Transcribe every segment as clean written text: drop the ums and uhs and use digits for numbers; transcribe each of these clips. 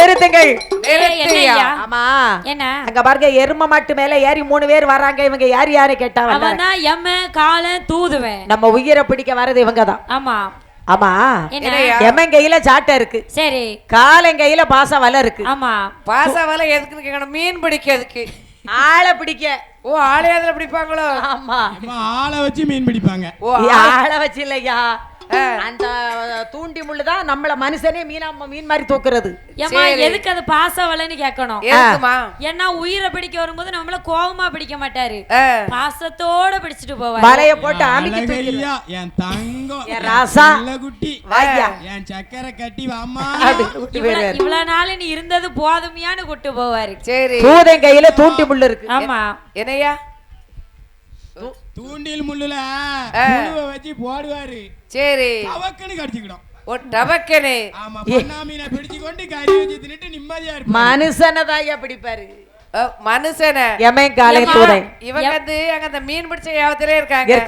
நிறுத்துங்கள். ஆமா என்ன அங்க பாருங்க, எரும மாட்டு மேல ஏறி 3 பேர் வராங்க. இவங்க யாரு கேட்டா தூதுவேன். நம்ம உயிரை பிடிக்க வரது இவங்க தான். ஆமா ஆமா, எமன் கையில சாட்டை இருக்கு, சரி, காலன் கையில பாச வலை இருக்கு. ஆமா, பாச வலை எதுக்குன்னு கேட்கணும்? மீன் பிடிக்கிறதுக்கு, ஆளை பிடிக்க. ஓ, ஆளையாதுல பிடிப்பாங்களோ? ஆமா, ஆளை வச்சு மீன் பிடிப்பாங்க. ஓ, ஆளை வச்சு இல்லையா, அந்த தூண்டி முள்ளுதான் நம்மள மனுஷனே மீன் மாதிரி தூக்குறது. ஏமா எதுக்கு அது பாச வலைன்னு கேட்கணும்? ஏன்னா உயிரை பிடிக்க வரும்போது நம்மள கோவமா பிடிக்க மாட்டாரு, பாசத்தோட பிடிச்சிட்டு போவாரு. வலைய போட்டு அமைக்கி தூக்கியா. என் தங்கம், என் ராசா, குட்டி, என் சக்கரை கட்டி வாமா. இவ்வளவு நாள் நீ இருந்தது போதுமையான்னு கூட்டு போவாரு. சரி, தூதன் கையில தூண்டி முள்ளு இருக்கு. ஆமா, என்னையா தூண்டில் முள்ளுல முள்ளுவ வச்சு போடுவாரு. சரி, டபக்கன்னு கடிச்சுக்கிடும். ஓ, டபக்கனே. ஆமா, பண்ணாமீனை பிடிச்சு கொண்டு கறி வச்சு தின்னுட்டு நிம்மதியா இருப்பாரு. மனுஷனதாயா பிடிப்பாரு, மனுஷன. எமன் காலை தூதன். இவங்க வந்து அங்க அந்த மீன் பிடிச்ச யாவத்திலே இருக்காங்க.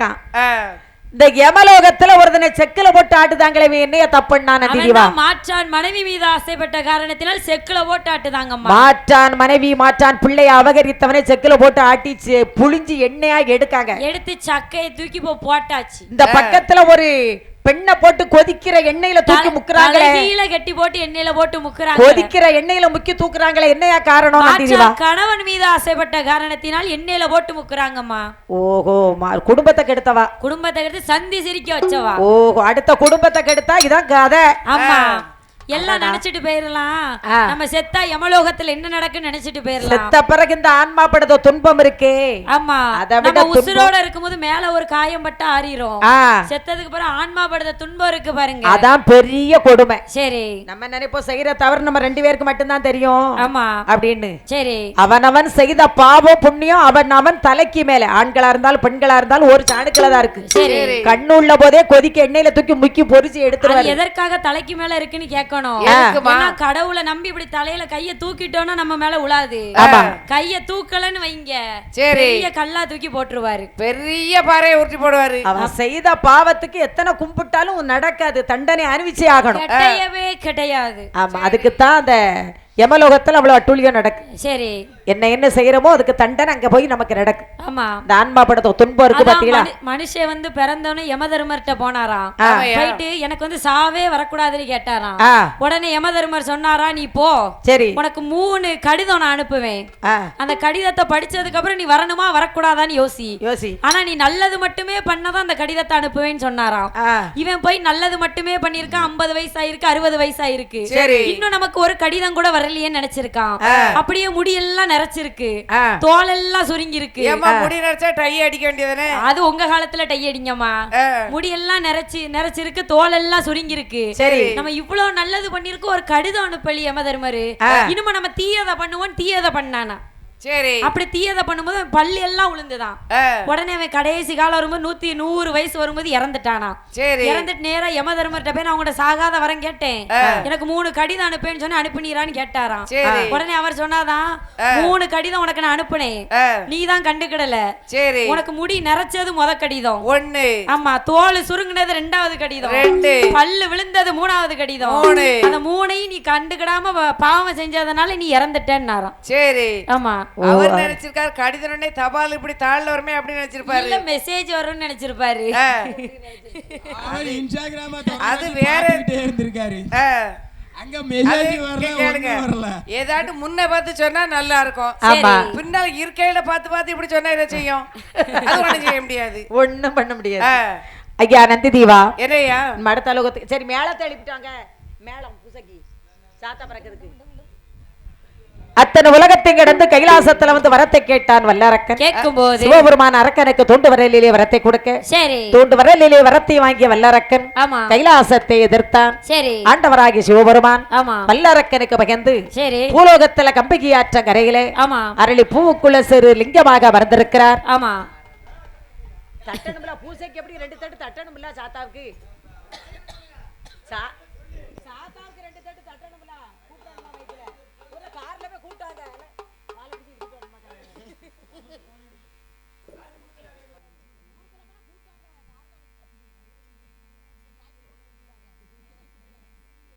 இந்த யமலோகத்துல ஒருத்தனை செக்குல போட்டு ஆட்டுதாங்களே, என்னைய தப்புன்னா நந்திவா? மாற்றான் மனைவி மீது ஆசைப்பட்ட காரணத்தினால் செக்குல போட்டு ஆட்டுதாங்கம்மா. மாற்றான் மனைவி மாற்றான் பிள்ளைய அபகரித்தவனை செக்குல போட்டு ஆட்டி புளிஞ்சு எண்ணெயா எடுக்காங்க. எடுத்து சக்கையை தூக்கி போட்டாச்சு. இந்த பக்கத்துல ஒரு பெண்ணை போட்டு கொதிக்கிற எண்ணெயில தூக்கி முக்குறாங்களே, கீழ கட்டி போட்டு எண்ணெயில போட்டு முக்குறாங்க. கொதிக்கிற எண்ணெயில முக்கி தூக்குறாங்களே, என்னையா காரணம் நந்திவா? கணவன் மீது ஆசைப்பட்ட காரணத்தினால் எண்ணெயில போட்டு முக்குறாங்கம்மா. ஓஹோ, குடும்பத்தை கெடுத்தவா, குடும்பத்தை கெடுத்து சந்தி சிரிக்க வச்சவா. ஓஹோ, அடுத்த குடும்பத்தை கெடுத்தா இதான் கதை. ஆமா, எல்லாம் நினைச்சிட்டு போயிடலாம். நம்ம செத்தா யமலோகத்துல என்ன நடக்குன்னு நினைச்சிட்டு போயிடலாம். செத்த பிறகு இந்த ஆன்மா படுத்த துன்பம் இருக்கே. ஆமா, நம்ம உசுரோட இருக்கும்போது மேல ஒரு காயம் பட்டு ஆறிரும். செத்ததுக்கு பிறகு ஆன்மா படுத்த துன்பம் இருக்கு பாருங்க, அதான் பெரிய கொடுமை. சரி, நம்ம நினைப்போம் செய்யற தவறு நம்ம 2 பேருக்கு மட்டும்தான் தெரியும். ஆமா அப்படின்னு. சரி, அவனவன் செய்த பாவம் புண்ணியம் அவன் தலைக்கு மேல, ஆண்களா இருந்தாலும் பெண்களா இருந்தாலும் ஒரு சாணுக்கள தான் இருக்கு. சரி, கண்ணு உள்ள போதே கொதிக்க எண்ணெயில தூக்கி முக்கி பொரிச்சு எடுத்துருவாரு. எதற்காக தலைக்கு மேல இருக்குன்னு கேட்கணும். கடவுளை நம்பி இப்படி தலையில கைய தூக்கிட்டோம்னா நம்ம மேல உளாது. கைய தூக்கலன்னு வைங்க, பெரிய கல்லா தூக்கி போட்டுருவாரு, பெரிய பாறையை உருட்டி போடுவாரு. அவன் செய்த பாவத்துக்கு எத்தனை கும்பிட்டாலும் நடக்காது, தண்டனை அனுபவிச்சே ஆகணும். கிடையவே கிடையாது. ஆமா, அதுக்குத்தான் அந்த யமலோகத்துல அவ்வளவு அட்டூழியம் நடக்கு. சரி, என்ன செய்யறோமோ அதுக்கு தண்டனை அங்க போய் நமக்கு நடக்கு. ஆமா, இந்த ஆன்மா படத்த துன்பம் இருக்கு பாத்தீங்களா? மனுஷன் வந்து பிறந்தவனே யமதர்மர்கிட்ட போனாராம். போயிட்டு எனக்கு வந்து சாவே வரக்கூடாதுன்னு கேட்டாராம். உடனே யமதர்மர் சொன்னாரா, நீ போ, சரி, உனக்கு 3 கடிதம் நான் அனுப்புவேன். அந்த கடிதத்தை படிச்சதுக்கு அப்புறம் நீ வரணுமா வரக்கூடாதான்னு யோசி. ஆனா நீ நல்லது மட்டுமே பண்ணதான் அந்த கடிதத்தை அனுப்புவேன்னு சொன்னாராம். இவன் போய் நல்லது மட்டுமே பண்ணிருக்கான். 50 வயசு ஆயிருக்கு, 60 வயசு ஆயிருக்கு. இன்னும் நமக்கு ஒரு கடிதம் கூட வரலையே நினைச்சிருக்கான். அப்படியே முடியெல்லாம் நிறைச்சிருக்கு, தோல் எல்லாம் சுருங்கி இருக்கு. முடி நிறைச்சா டை அடிக்க வேண்டியதானே? அது உங்க காலத்துல டை அடிங்கம்மா. முடியெல்லாம் நிறைச்சிருக்கு, தோல் எல்லாம் சுருங்கி இருக்கு. சரி, நம்ம இவ்வளவு நல்லது பண்ணிருக்கோம், ஒரு கடிதம் அனுப்பலி யமதர்மரு. இனிமே நம்ம தீயதை பண்ணுவோம், தீயதை பண்ணானா. சரி, அப்படி தீயதை பண்ணும்போது பள்ளி எல்லாம் உளுந்துதான். உடனே அவன் கடைசி காலம் வரும்போது 100 வயசு வரும்போது இறந்துட்டானா. சரி, இறந்துட்டு நேரா யமதர்மர்கிட்ட போய் நான் உங்களோட சாகாத வரம் கேட்டேன், எனக்கு 3 கடிதம் அனுப்பேன்னு சொன்ன அனுப்பினீரான்னு கேட்டாராம். உடனே அவர் சொன்னாதான், 3 கடிதம் உனக்கு நான் அனுப்புனேன், நீ தான் கண்டுக்கிடல. சரி, உனக்கு முடி நிறைச்சது முத கடிதம் 1, ஆமா, தோல் சுருங்கினது 2வது கடிதம் 2, பல்லு விழுந்தது 3வது கடிதம் 3. அந்த 3ஐயும் நீ கண்டுக்கிடாம பாவம் செஞ்சதுனால நீ இறந்துட்டேன்னாராம். சரி, ஆமா, அவர் நினைச்சிருக்காரு கடிதம் தபால் இப்படி தாழ்ல வருமே அப்படி நினைச்சிருப்பாரு, இல்ல மெசேஜ் வரும்னு நினைச்சிருப்பாரு. அது வேற இருந்திருக்காரு. அங்க மெசேஜ் வரல. ஏதாட்டு முன்ன பார்த்து சொன்னா நல்லா இருக்கும். பின்னால இருக்கையில பார்த்து இப்படி சொன்னா இதை செய்யும், அது ஒண்ணும் செய்ய முடியாது, ஒண்ணும் பண்ண முடியாது. ஐயா நந்திதீவா, என்னையா மடத்த அலோகத்துக்கு சரி மேளத்தை எழுப்பிட்டாங்க, மேளம் பூசக்கி சாத்தா பறக்கிறதுக்கு. அத்தனை உலகத்தை கடந்து கைலாசத்துல வந்து வரத்தை கேட்டான் வல்லரக்கன். கேட்கும்போது சிவபெருமான் அரக்கனுக்கு தோண்டு வரலிலே வரத்தை கொடுக்க, சரி, தோண்டு வரலிலே வரத்தை வாங்கிய வல்லரக்கன் கைலாசத்தை எதிர்த்தான். சரி, ஆண்டவராகிய சிவபெருமான் வல்லரக்கனுக்கு பகிர்ந்து, சரி, பூலோகத்துல கம்பகி ஆற்ற கரையிலே அரளி பூவுக்குள்ள சிறு லிங்கமாக வந்திருக்கிறார். ஆமா, தட்டணும்ல பூசைக்கு எப்படி 2 தட்டு தட்டணும்ல சாத்தாவுக்கு.